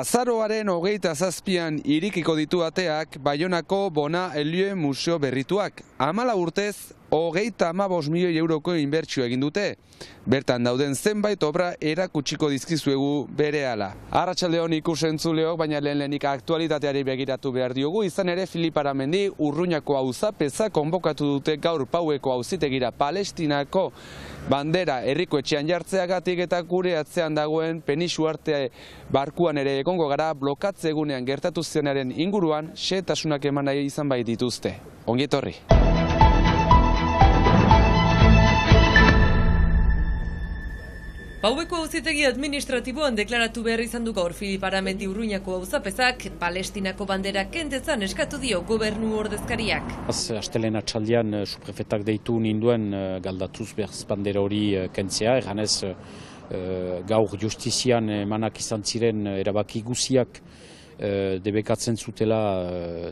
Azaroaren 27an irekiko ditu ateak Baionako Bona Elie Museo berrituak. 14 urtez, 35 milioi euroko inbertsio egin dute. Bertan dauden zenbait obra erakutsiko dizkizuegu berehala. Arratsaldeon ikusentzuleok, baina lehenik aktualitateari begiratu behar diogu. Izan ere, Filip Aramendi Urruñako auzapeza konbokatu dute gaur Paueko auzitegira Palestinako bandera herriko etxean jartzeagatik eta gure atzean dagoen Penisuarte barkuan ere egongo gara blokatze egunean gertatu zenaren inguruan xehetasunak eman nahi izan bai dituzte. Ongi etorri. Paueko auzitegi administratiboan deklaratu behar izan du gaur Filip Aramendi Urruñako auzapezak Palestinako bandera kentezan eskatu dio gobernu ordezkariak. Astelen atxaldian suprefetak deitu ninduen galdatuz behar bandera hori kentzea, erganez gaur justizian emanak izan ziren erabaki guziak debekatzen zutela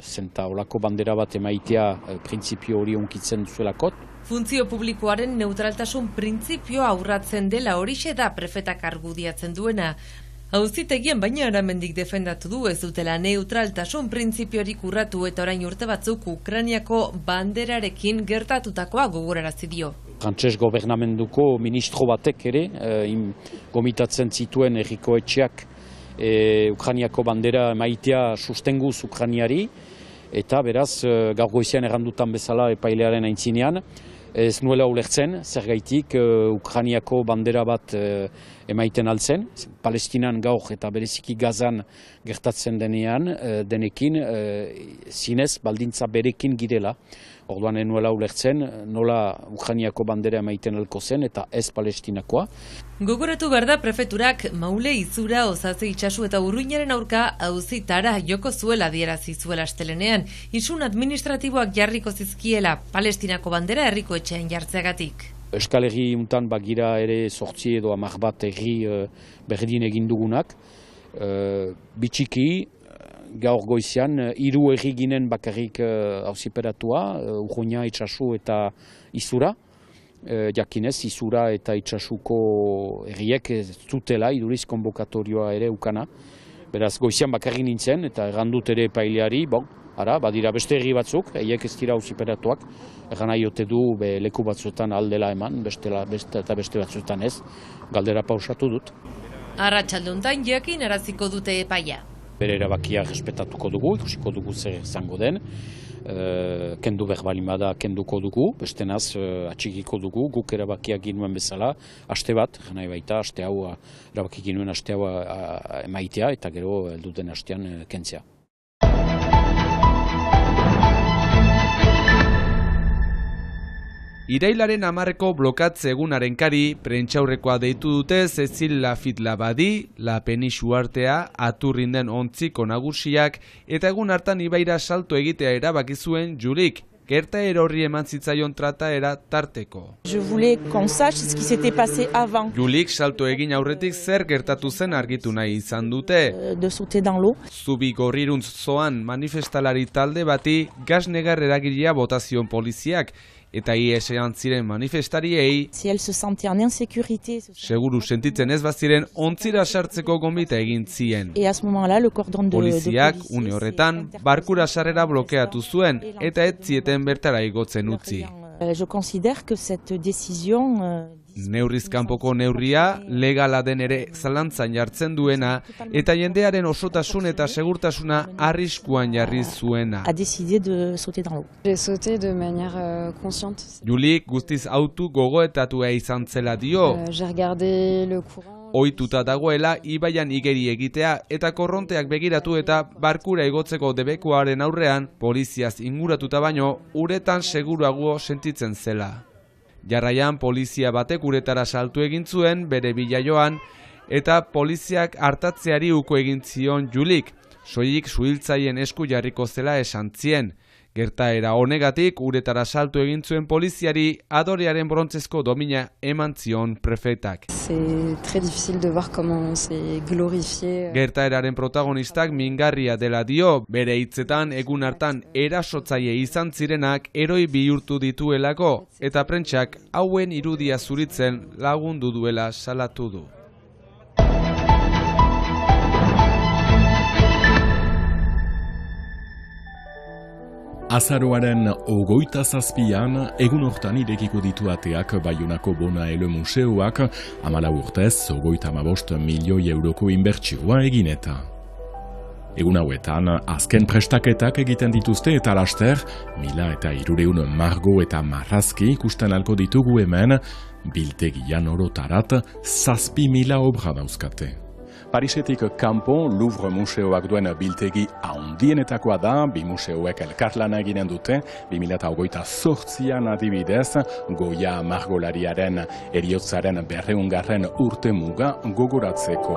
zenta olako bandera bat emaitea printzipio hori onkitzen zuelakot. Funtzio publikoaren neutraltasun printzipioa aurratzen dela horixe da prefetak argudiatzen duena. Auzitegien baina Aramendik defendatu du ez dutela neutraltasun printzipiorik urratu eta orain urte batzuk Ukrainiako banderarekin gertatutakoa gogorarazi dio. Frantses gobernamenduko ministro batek ere gomitatzen zituen herriko etxeak Ukrainiako bandera emaitea sustenguz Ukrainiari eta beraz gaur goizean errandutan bezala epailearen aintzinean ez nuela ulertzen, zergaitik Ukrainiako bandera bat emaiten altzen, Palestinan gaur eta bereziki Gazan gertatzen denekin zinez baldintza berekin girela. Orduan ez nuela ulertzen, nola Ukrainiako bandera emaiten alko zen eta ez Palestinakoa. Gogoratu behar da prefeturak Maule Izura, Osaze Itsasu eta Urruñaren aurka auzitara joko zuela adierazi zuela astelenean, isun administratiboak jarriko zizkiela Palestinako bandera herriko etxean jartzeagatik. Euskal Herri untan bagira ere 8 edo 10 bat herri berdin egin dugunak, bitxiki gaur goizean 3 herri ginen bakarrik auziperatua, Urruña, Itsasu eta Izura. Jakinez, Izura eta Itsasuko herriek zutela iduriz konbokatorioa ere ukana. Beraz, goizean bakarrik nintzen eta errandut ere epaileari, badira beste herri batzuk, haiek ez dira auziperatuak, erran nahi ote du leku batzuetan aldela eman, beste batzuetan ez, galdera pausatu dut. Arratsaldeuntan jakin araziko dute epaia. Bere erabakia respetatuko dugu, ikusiko dugu zer izango den, kendu behar balimada kenduko dugu, bestenaz atxikiko dugu, guk erabakiak ginuen bezala, aste bat, nahi baita, aste hau, erabaki ginuen aste hau emaitea eta gero helduten astean kentzea. Irailaren 10ko blokatze egunaren kari, prentxaurrekoa deitu dute Cecil Lafit Labadi, La Penisuartea, Aturrinden ontziko nagusiak, eta egun hartan ibaira salto egitea erabaki zuen Julik, gertaera horri eman zitzaion trataera tarteko. Julik salto egin aurretik zer gertatu zen argitu nahi izan dute. Zubi gorriruntz zoan manifestalari talde bati gas negar eragilea botazion poliziak, eta iesean ziren manifestariei, seguru sentitzen ez baziren ontzira sartzeko gonbita egin zien. Poliziak, une horretan, barkura sarrera blokeatu zuen, eta ez zieten bertara igotzen utzi. Neurriz kanpoko neurria, legala den ere zalantzan jartzen duena, eta jendearen osotasun eta segurtasuna arriskuan jarri zuena. Julik guztiz autu gogoetatua izan zela dio. Ohituta dagoela ibaian igeri egitea eta korronteak begiratu eta barkura igotzeko debekuaren aurrean poliziaz inguratuta baino uretan seguruago sentitzen zela. Jarraian polizia batek uretara saltu egin zuen bere bila joan eta poliziak hartatzeari uko egin zion Julik, soilik suhiltzaien esku jarriko zela esan zien. Gertaera honegatik uretara saltu egin zuen poliziari adorearen brontzezko domina eman zion prefetak. Gertaeraren protagonistak mingarria dela dio, bere hitzetan egun hartan erasotzaile izan zirenak eroi bihurtu dituelako, eta prentsak hauen irudia zuritzen lagundu duela salatu du. Azaroaren 27an, egun hortan irekiko ditu ateak Baionako Bona Ele Museoak 14 urtez 35 milioi euroko inbertsioa egin eta. Egun hauetan, azken prestaketak egiten dituzte eta laster, 1300 margo eta marrazki ikusten alko ditugu hemen, biltegian orotarat 7.000 obra dauzkate. Parisetik kanpo, Louvre Museoak duen biltegi handienetakoa da, bi museoek elkarlana eginen dute, 2028an adibidez, Goya margolariaren heriotzaren 200. urte muga gogoratzeko.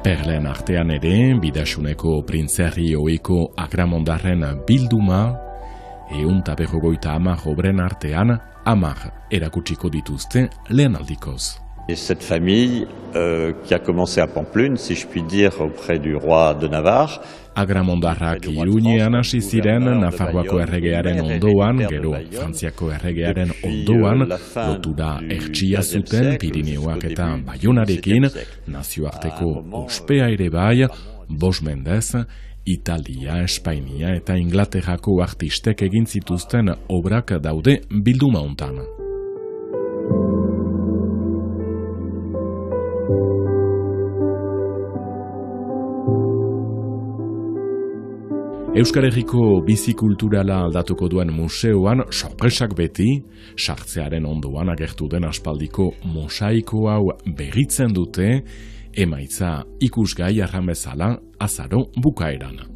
Perlen artean ere, Bidasuneko printzerri ohiko Agramondarren bilduma, 150 obren artean 10 erakutsiko dituzte lehenaldikoz. Et cette famille qui a commencé à Pamplune, si je puis dire, auprès du roi de Navarre. Agramondarrak Iruñean hasi ziren, Nafarroako erregearen ondoan, gero Frantziako erregearen ondoan, lotura hertsia zuten Pirineoak eta Baionarekin, nazioarteko ospea ere bai, Bos Mendez, Italia, Espainia eta Inglaterrako artistek egin zituzten obrak daude bilduma hontan. Euskal Herriko bizikulturala aldatuko duen museoan sorpresak beti, sartzearen ondoan agertu den aspaldiko mosaiko hau berritzen dute, emaitza ikusgai arran bezala azaro bukaeran.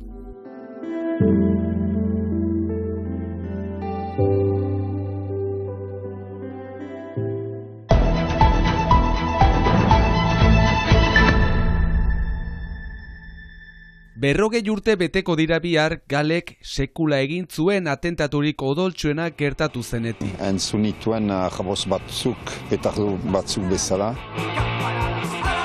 Berrogei urte beteko dira bihar Galek sekula egin zuen atentaturik odoltsuena gertatu zenetik. Entzun nituen jabos batzuk, petardo batzuk bezala.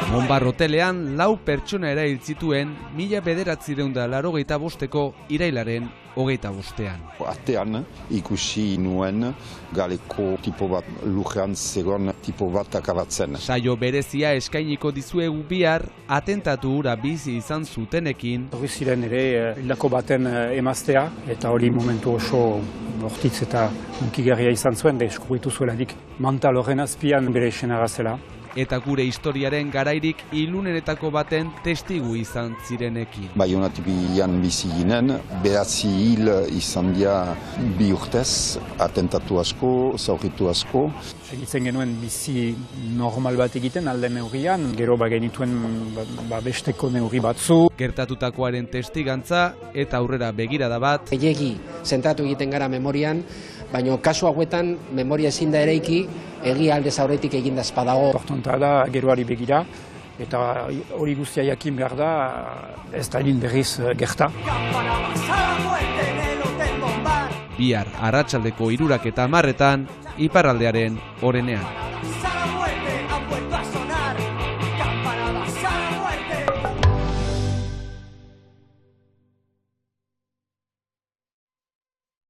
Monbar hotelean 4 pertsona erail zituen 1985ko irailaren 25ean. Atean ikusi nuen Galeko tipo bat lujean zegoen tipo bat akabatzen. Saio berezia eskainiko dizuegu bihar atentatu hura bizi izan zutenekin. Horri ziren ere hildako baten emaztea eta hori momentu oso bortitz eta hunkigarria izan zuen, deskubritu zueladik mantal horren azpian bere senarra zela. Eta gure historiaren garairik ilunenetako baten testigu izan zirenekin. Baionatipian bizi ginen, 9 hil izan dira 2 urtez, atentatu asko, zauritu asko. Segitzen genuen bizi normal bat egiten alde neurrian, gero genituen besteko neurri batzu. Gertatutakoaren testigantza eta aurrera begirada bat. Gehiegi zentratu egiten gara memorian, baina kasu hauetan memoria ezin da eraiki, egia aldez aurretik eginda espadago. Importanta da geroari begira, eta hori guztia jakin behar da, ez da egin berriz gerta. Bihar arratsaldeko 3:10 iparraldearen orenean.